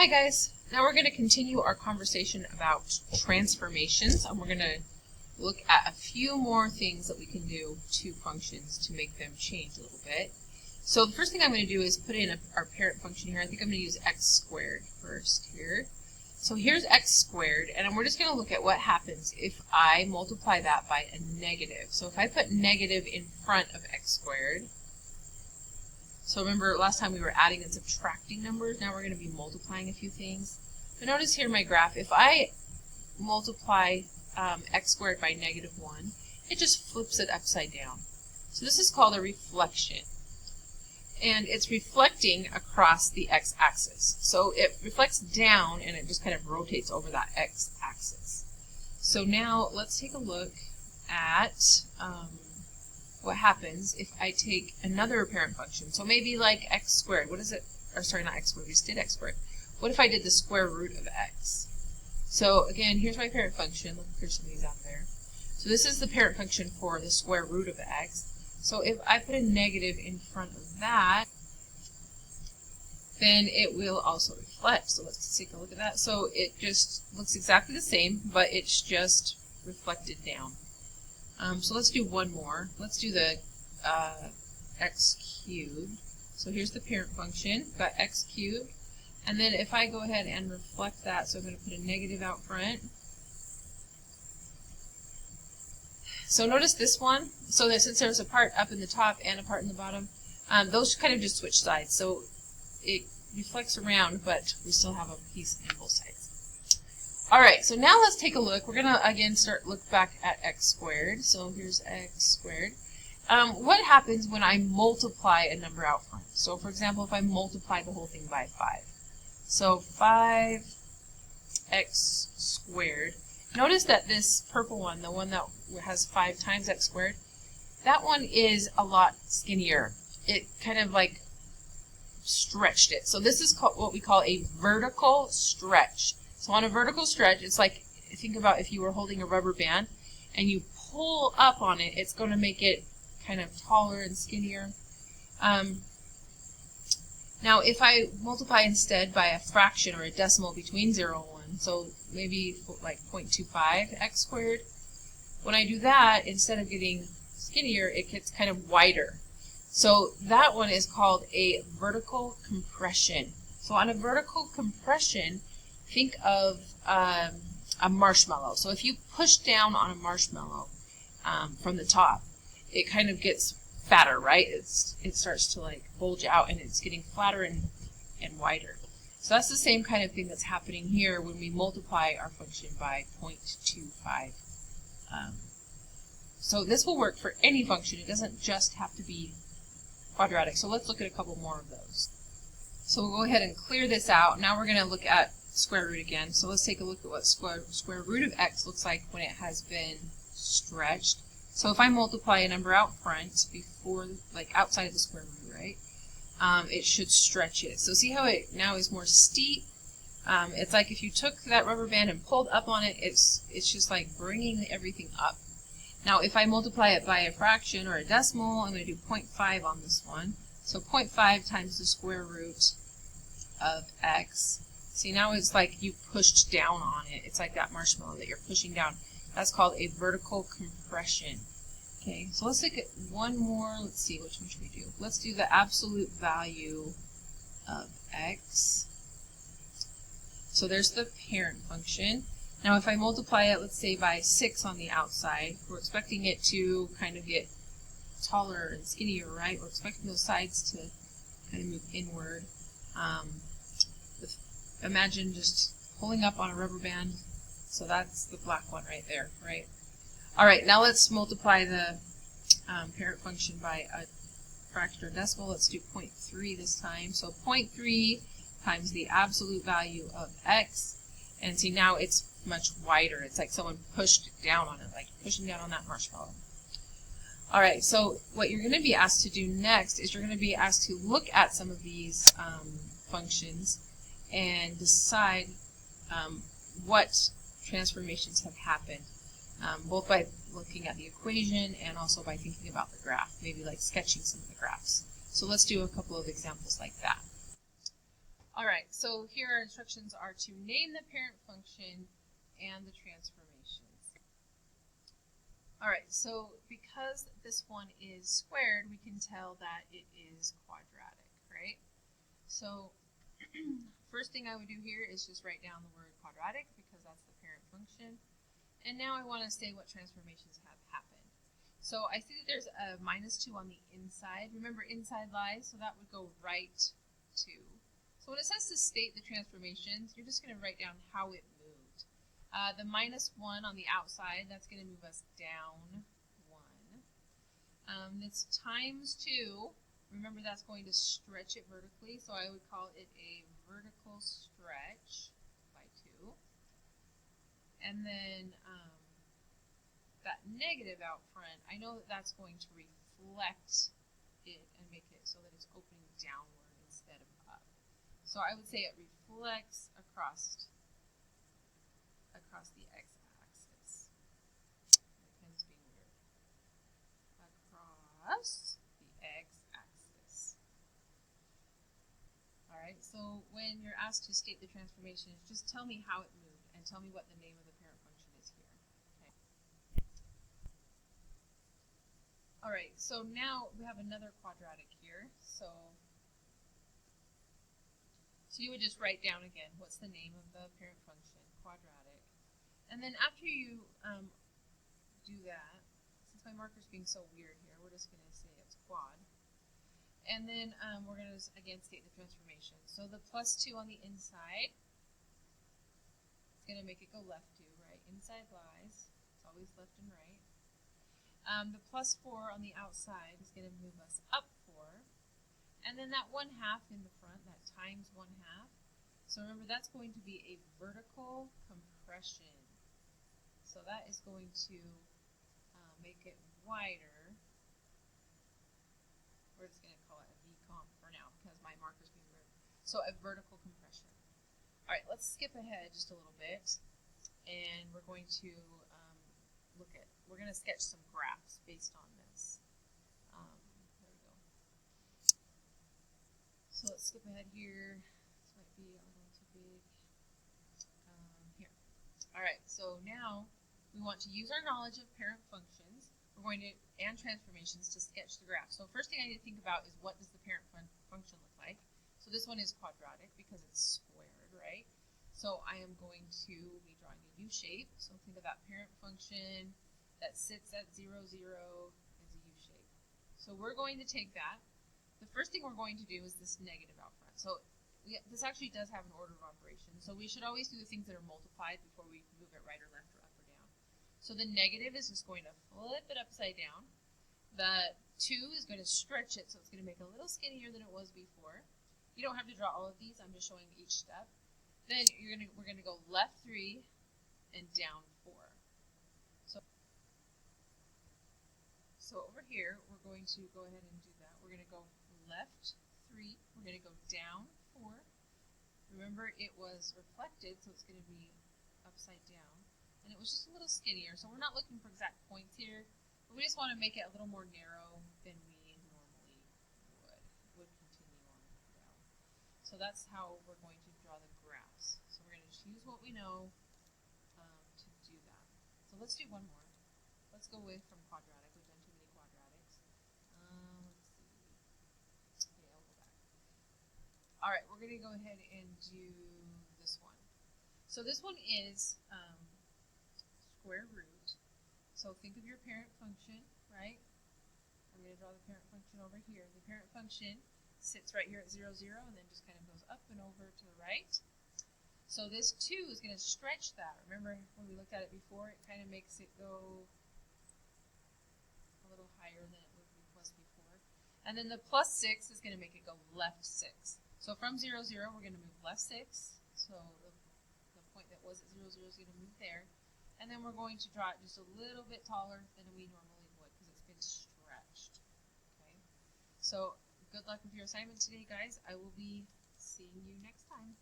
Hi guys, now we're going to continue our conversation about transformations, and we're going to look at a few more things that we can do to functions to make them change a little bit. So the first thing I'm going to do is put in our parent function here. I think I'm going to use x squared first here. So here's x squared, and we're just going to look at what happens if I multiply that by a negative. So if I put negative in front of x squared, so remember last time we were adding and subtracting numbers, now we're going to be multiplying a few things. But notice here in my graph, if I multiply x squared by -1, it just flips it upside down. So this is called a reflection. And it's reflecting across the x-axis. So it reflects down and it just kind of rotates over that x-axis. So now let's take a look at what happens if I take another parent function. So maybe like x squared. What is it? Or sorry, not x squared. We just did x squared. What if I did the square root of x? So again, here's my parent function. Look, there's some of these out there. So this is the parent function for the square root of x. So if I put a negative in front of that, then it will also reflect. So let's take a look at that. So it just looks exactly the same, but it's just reflected down. So let's do one more. Let's do the x cubed. So here's the parent function. We've got x cubed. And then if I go ahead and reflect that, so I'm going to put a negative out front. So notice this one, so that since there's a part up in the top and a part in the bottom, those kind of just switch sides. So it reflects around, but we still have a piece in both sides. Alright, so now let's take a look. We're going to again look back at x squared. So here's x squared. What happens when I multiply a number out front? So for example, if I multiply the whole thing by 5. So 5x squared. Notice that this purple one, the one that has 5 times x squared, that one is a lot skinnier. It kind of like stretched it. So this is called what we call a vertical stretch. So on a vertical stretch, it's like, think about if you were holding a rubber band and you pull up on it, it's going to make it kind of taller and skinnier. Now if I multiply instead by a fraction or a decimal between 0 and 1, so maybe like 0.25 x squared, when I do that, instead of getting skinnier, it gets kind of wider. So that one is called a vertical compression. So on a vertical compression, think of a marshmallow. So if you push down on a marshmallow from the top, it kind of gets fatter, right? It starts to like bulge out and it's getting flatter and wider. So that's the same kind of thing that's happening here when we multiply our function by 0.25. So this will work for any function. It doesn't just have to be quadratic. So let's look at a couple more of those. So we'll go ahead and clear this out. Now we're going to look at square root again. So let's take a look at what square root of x looks like when it has been stretched. So if I multiply a number out front before, like outside of the square root, right? It should stretch it. So see how it now is more steep? It's like if you took that rubber band and pulled up on it, it's just like bringing everything up. Now if I multiply it by a fraction or a decimal, I'm going to do 0.5 on this one. So 0.5 times the square root of x. See, now it's like you pushed down on it. It's like that marshmallow that you're pushing down. That's called a vertical compression. Okay, so let's look at one more. Let's see, which one should we do? Let's do the absolute value of x. So there's the parent function. Now if I multiply it, let's say by 6 on the outside, we're expecting it to kind of get taller and skinnier, right? We're expecting those sides to kind of move inward. Imagine just pulling up on a rubber band. So that's the black one right there, right? All right, now let's multiply the parent function by a fraction or decimal. Let's do 0.3 this time. So 0.3 times the absolute value of x. And see, now it's much wider. It's like someone pushed down on it, like pushing down on that marshmallow. All right, so what you're going to be asked to do next is you're going to be asked to look at some of these functions and decide what transformations have happened, both by looking at the equation and also by thinking about the graph, maybe like sketching some of the graphs. So let's do a couple of examples like that. Alright, so here our instructions are to name the parent function and the transformations. Alright, so because this one is squared, we can tell that it is quadratic, right? So first thing I would do here is just write down the word quadratic because that's the parent function. And now I want to say what transformations have happened. So I see that there's a -2 on the inside. Remember, inside lies, so that would go right 2. So when it says to state the transformations, you're just going to write down how it moved. The -1 on the outside, that's going to move us down 1. This times 2, remember that's going to stretch it vertically, so I would call it a vertical stretch by 2. And then that negative out front, I know that that's going to reflect it and make it so that it's opening downward instead of up. So I would say it reflects across the x-axis. My pen's being weird. Across the x-axis. Alright, so when you're asked to state the transformations, just tell me how it moved and tell me what the name of the parent function is here. Okay. Alright, so now we have another quadratic here. So you would just write down again, what's the name of the parent function, quadratic. And then after you do that, since my marker's being so weird here, we're just going to say it's quad. And then we're going to, again, state the transformation. So the +2 on the inside, it's going to make it go left 2, right? Inside lies. It's always left and right. The +4 on the outside is going to move us up 4. And then that 1/2 in the front, that times 1/2. So remember, that's going to be a vertical compression. So that is going to make it wider. We're just going to call it a V-comp for now because my marker's being weird. So a vertical compression. All right, let's skip ahead just a little bit, and we're going to we're going to sketch some graphs based on this. There we go. So let's skip ahead here. This might be a little too big. Here. All right, so now we want to use our knowledge of parent functions and transformations to sketch the graph. So first thing I need to think about is, what does the parent function look like? So this one is quadratic because it's squared, right? So I am going to be drawing a U shape. So think of that parent function that sits at 0, 0 is a U shape. So we're going to take that. The first thing we're going to do is this negative out front. So this actually does have an order of operation. So we should always do the things that are multiplied before we move it right or left or up or down. So the negative is just going to flip it upside down. The 2 is going to stretch it, so it's going to make it a little skinnier than it was before. You don't have to draw all of these. I'm just showing each step. Then we're going to go left 3 and down 4. So over here, we're going to go ahead and do that. We're going to go left 3. We're going to go down 4. Remember, it was reflected, so it's going to be upside down. And it was just a little skinnier, so we're not looking for exact points here, but we just want to make it a little more narrow than we normally would continue on down. So that's how we're going to draw the graphs. So we're going to just use what we know to do that. So let's do one more. Let's go away from quadratic. We've done too many quadratics. Let's see. Okay, I'll go back. All right, we're going to go ahead and do this one. So this one is square root. So think of your parent function, right? I'm going to draw the parent function over here. The parent function sits right here at 0, 0, and then just kind of goes up and over to the right. So this 2 is going to stretch that. Remember when we looked at it before, it kind of makes it go a little higher than it was before. And then the +6 is going to make it go left 6. So from 0, 0, we're going to move left 6. So the point that was at 0, 0 is going to move there. And then we're going to draw it just a little bit taller than we normally would because it's been stretched. Okay. So good luck with your assignment today, guys. I will be seeing you next time.